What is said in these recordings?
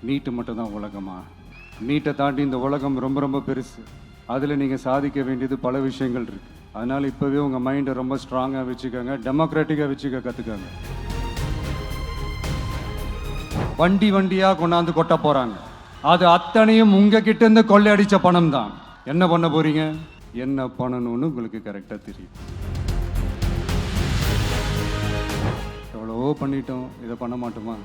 நீட்டு மட்டும் தான் உலகமா? நீட்டை தாண்டி இந்த உலகம் ரொம்ப ரொம்ப பெருசு. அதில் நீங்கள் சாதிக்க வேண்டியது பல விஷயங்கள் இருக்குது. அதனால் இப்போவே உங்கள் மைண்டை ரொம்ப ஸ்ட்ராங்காக வச்சுக்கோங்க, டெமோக்ராட்டிக்காக வச்சுக்க கற்றுக்கோங்க. வண்டி வண்டியாக கொண்டாந்து கொட்ட போகிறாங்க. அது அத்தனையும் உங்ககிட்ட இருந்து கொள்ளையடிச்ச பணம் தான். என்ன பண்ண போறீங்க? என்ன பண்ணணும்னு உங்களுக்கு கரெக்டாக தெரியும். எவ்வளவோ பண்ணிட்டோம், இதை பண்ண மாட்டோமா?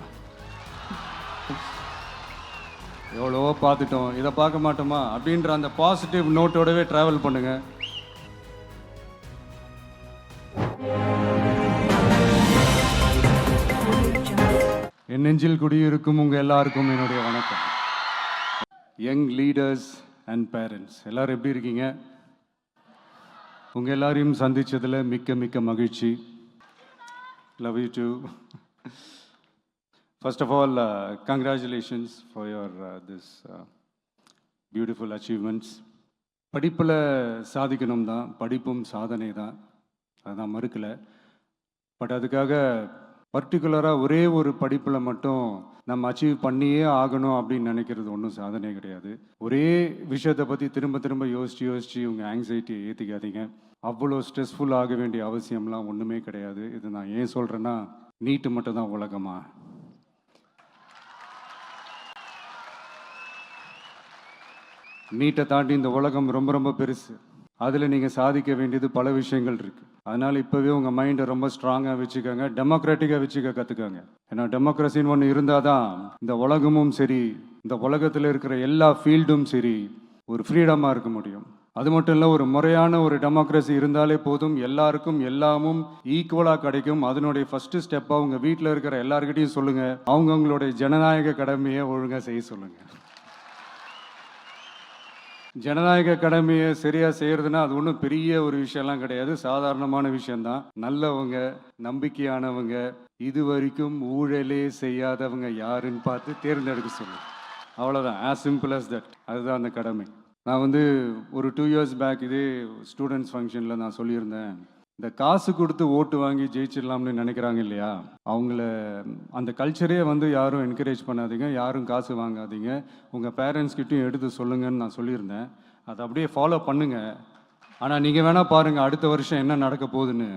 எவ்வளவோ பார்த்துட்டோம், இதை பார்க்க மாட்டோமா அப்படின்ற அந்த பாசிட்டிவ் நோட்டோடவே டிராவல் பண்ணுங்க. என் நெஞ்சில் குடியிருக்கும் உங்க எல்லாருக்கும் என்னுடைய வணக்கம். யங் லீடர்ஸ் அண்ட் பேரண்ட்ஸ் எல்லாரும் எப்படி இருக்கீங்க? உங்க எல்லாரையும் சந்திச்சதுல மிக்க மிக்க மகிழ்ச்சி. Love you too. First of all, congratulations for your this beautiful achievements. படிப்பில் சாதிக்கணும் தான், படிப்பும் சாதனை தான், அதுதான் மறுக்கலை. பட் அதுக்காக பர்டிகுலராக ஒரே ஒரு படிப்பில் மட்டும் நம்ம அச்சீவ் பண்ணியே ஆகணும் அப்படின்னு நினைக்கிறது ஒன்றும் சாதனை கிடையாது. ஒரே விஷயத்தை பற்றி திரும்ப திரும்ப யோசித்து உங்கள் ஆங்ஸைட்டியை ஏற்றிக்காதீங்க. அவ்வளோ ஸ்ட்ரெஸ்ஃபுல் ஆக வேண்டிய அவசியம்லாம் ஒன்றுமே கிடையாது. இது நான் ஏன் சொல்கிறேன்னா, நீட்டு மட்டும் தான் உலகமா? நீட்டை தாண்டி இந்த உலகம் ரொம்ப ரொம்ப பெருசு. அதில் நீங்கள் சாதிக்க வேண்டியது பல விஷயங்கள் இருக்குது. அதனால் இப்போவே உங்கள் மைண்டை ரொம்ப ஸ்ட்ராங்காக வச்சுக்கோங்க, டெமோக்ராட்டிக்காக வச்சுக்க கற்றுக்கோங்க. ஏன்னா டெமோக்ரஸின்னு ஒன்று இருந்தால் தான் இந்த உலகமும் சரி, இந்த உலகத்தில் இருக்கிற எல்லா ஃபீல்டும் சரி, ஒரு ஃப்ரீடமாக இருக்க முடியும். அது மட்டும் இல்லை, ஒரு முறையான ஒரு டெமோக்ரஸி இருந்தாலே போதும், எல்லாருக்கும் எல்லாமும் ஈக்குவலாக கிடைக்கும். அதனுடைய ஃபஸ்ட்டு ஸ்டெப்பாக உங்கள் வீட்டில் இருக்கிற எல்லாருக்கிட்டையும் சொல்லுங்கள், அவங்கவுங்களுடைய ஜனநாயக கடமையை ஒழுங்காக செய்ய சொல்லுங்கள். ஜனநாயக கடமையை சரியாக செய்கிறதுனா அது ஒன்றும் பெரிய ஒரு விஷயம்லாம் கிடையாது, சாதாரணமான விஷயந்தான். நல்லவங்க, நம்பிக்கையானவங்க, இது வரைக்கும் ஊழலே செய்யாதவங்க யாருன்னு பார்த்து தேர்ந்தெடுக்க சொல்லுங்கள். அவ்வளோதான், ஆஸ் சிம்பிள் அஸ் தட். அதுதான் அந்த கடமை. நான் ஒரு 2 years பேக் இதே ஸ்டூடெண்ட்ஸ் ஃபங்க்ஷனில் நான் சொல்லியிருந்தேன், இந்த காசு கொடுத்து ஓட்டு வாங்கி ஜெயிச்சிடலாம்னு நினைக்கிறாங்க இல்லையா, அவங்கள அந்த கல்ச்சரே யாரும் என்கரேஜ் பண்ணாதீங்க, யாரும் காசு வாங்காதீங்க, உங்கள் பேரண்ட்ஸ்கிட்டையும் எடுத்து சொல்லுங்கன்னு நான் சொல்லியிருந்தேன். அதை அப்படியே ஃபாலோ பண்ணுங்கள். ஆனால் நீங்கள் வேணால் பாருங்கள், அடுத்த வருஷம் என்ன நடக்க போகுதுன்னு.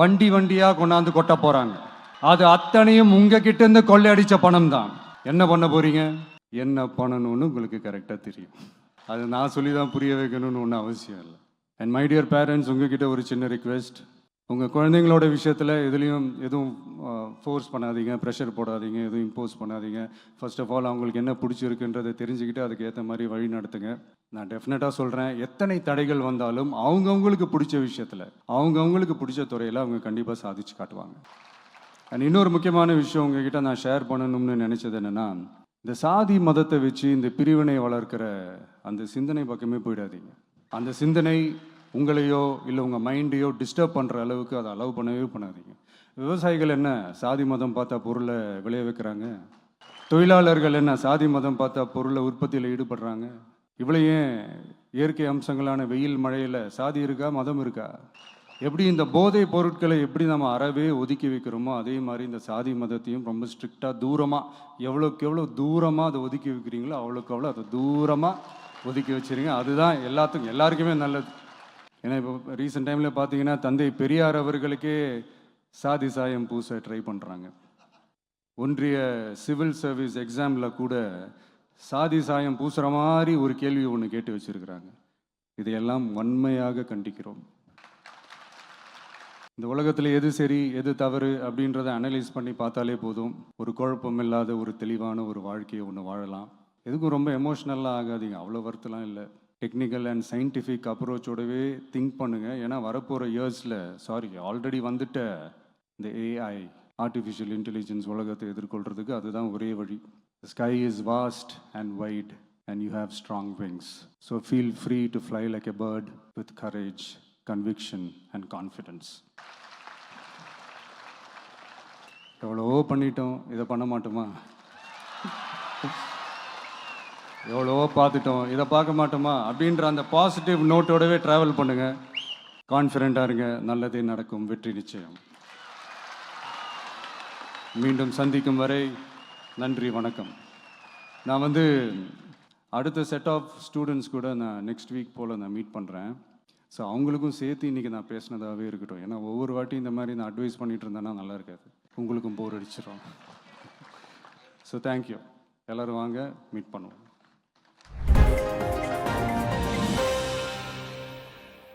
வண்டி வண்டியாக கொண்டாந்து கொட்ட போகிறாங்க. அது அத்தனையும் உங்ககிட்ட இருந்து கொள்ளையடிச்ச பணம் தான். என்ன பண்ண போகிறீங்க? என்ன பண்ணணும்னு உங்களுக்கு கரெக்டாக தெரியும். அது நான் சொல்லி தான் புரிய வைக்கணும்னு ஒன்றும் அவசியம் இல்லை. அண்ட் மை டியர் பேரண்ட்ஸ், உங்ககிட்ட ஒரு சின்ன ரிக்வெஸ்ட். உங்கள் குழந்தைங்களோட விஷயத்தில் எதுவும் ஃபோர்ஸ் பண்ணாதீங்க, ப்ரெஷர் போடாதீங்க, எதுவும் இம்போஸ் பண்ணாதீங்க. ஃபர்ஸ்ட் ஆஃப் ஆல் அவங்களுக்கு என்ன பிடிச்சிருக்குன்றதை தெரிஞ்சுக்கிட்டு அதுக்கு ஏற்ற மாதிரி வழி நடத்துங்க. நான் டெஃபினட்டாக சொல்கிறேன், எத்தனை தடைகள் வந்தாலும் அவங்கவுங்களுக்கு பிடிச்ச விஷயத்தில், அவங்கவுங்களுக்கு பிடிச்ச துறையில் அவங்க கண்டிப்பாக சாதிச்சு காட்டுவாங்க. அண்ட் இன்னொரு முக்கியமான விஷயம் உங்ககிட்ட நான் ஷேர் பண்ணணும்னு நினச்சது என்னென்னா, இந்த சாதி மதத்தை வச்சு இந்த பிரிவினை வளர்க்கிற அந்த சிந்தனை பக்கமே போயிடாதீங்க. அந்த சிந்தனை உங்களையோ இல்லை உங்கள் மைண்டையோ டிஸ்டர்ப் பண்ணுற அளவுக்கு அதை அலோவ் பண்ணவே பண்ணாதீங்க. விவசாயிகள் என்ன சாதி மதம் பார்த்தா பொருளை விளைய வைக்கிறாங்க? தொழிலாளர்கள் என்ன சாதி மதம் பார்த்தா பொருளை உற்பத்தியில் ஈடுபடுறாங்க? இவ்வளோ ஏன் இயற்கை அம்சங்களான வெயில் மழையில் சாதி இருக்கா, மதம் இருக்கா? எப்படி இந்த போதை பொருட்களை எப்படி நம்ம அறவே ஒதுக்கி வைக்கிறோமோ, அதே மாதிரி இந்த சாதி மதத்தையும் ரொம்ப ஸ்ட்ரிக்டாக தூரமாக, எவ்வளோக்கு எவ்வளோ தூரமாக அதை ஒதுக்கி வைக்கிறீங்களோ அவ்வளோக்கு அவ்வளோ அதை தூரமாக ஒதுக்கி வச்சுருங்க. அதுதான் எல்லாருக்குமே நல்லது. ஏன்னா இப்போ ரீசெண்ட் டைமில் பார்த்தீங்கன்னா, தந்தை பெரியார் அவர்களுக்கே சாதி சாயம் பூச ட்ரை பண்ணுறாங்க. ஒன்றிய சிவில் சர்வீஸ் எக்ஸாமில் கூட சாதி சாயம் பூசுகிற மாதிரி ஒரு கேள்வி ஒன்று கேட்டு வச்சுருக்கிறாங்க. இதையெல்லாம் வன்மையாக கண்டிக்கிறோம். இந்த உலகத்தில் எது சரி எது தவறு அப்படின்றத அனலைஸ் பண்ணி பார்த்தாலே போதும், ஒரு குழப்பம் இல்லாத ஒரு தெளிவான ஒரு வாழ்க்கையை ஒன்று வாழலாம். எதுக்கும் ரொம்ப எமோஷ்னலாக ஆகாதீங்க, அவ்வளோ வருத்தலாம் இல்லை. டெக்னிக்கல் அண்ட் சயின்டிஃபிக் அப்ரோச்சோடவே திங்க் பண்ணுங்கள். ஏன்னா வரப்போகிற இயர்ஸில், ஆல்ரெடி வந்துட்ட இந்த ஏஐ, ஆர்டிஃபிஷியல் இன்டெலிஜென்ஸ் உலகத்தை எதிர்கொள்கிறதுக்கு அதுதான் ஒரே வழி. The sky is vast and wide and you have strong wings. So feel free to fly like a bird with courage, conviction and confidence. எவ்வளவோ பண்ணிட்டோம், இதை பண்ண மாட்டோமா? எவ்வளவோ பார்த்துட்டோம், இதை பார்க்க மாட்டோமா அப்படின்ற அந்த பாசிட்டிவ் நோட்டோடவே ட்ராவல் பண்ணுங்கள். கான்ஃபிடென்ட்டாக இருங்க, நல்லதே நடக்கும், வெற்றி நிச்சயம். மீண்டும் சந்திக்கும் வரை நன்றி, வணக்கம். நான் வந்து அடுத்த செட் ஆஃப் ஸ்டூடெண்ட்ஸ் கூட நான் நெக்ஸ்ட் வீக் போல் நான் மீட் பண்ணுறேன். ஸோ அவங்களுக்கும் சேர்த்து இன்றைக்கி நான் பேசினதாகவே இருக்கட்டும். ஏன்னா ஒவ்வொரு வாட்டி இந்த மாதிரி நான் அட்வைஸ் பண்ணிகிட்டு இருந்தேன்னா நல்லா இருக்காது, உங்களுக்கும் போர் அடிச்சிடும். So thank you. எல்லோரும் வாங்க, மீட் பண்ணுவோம்.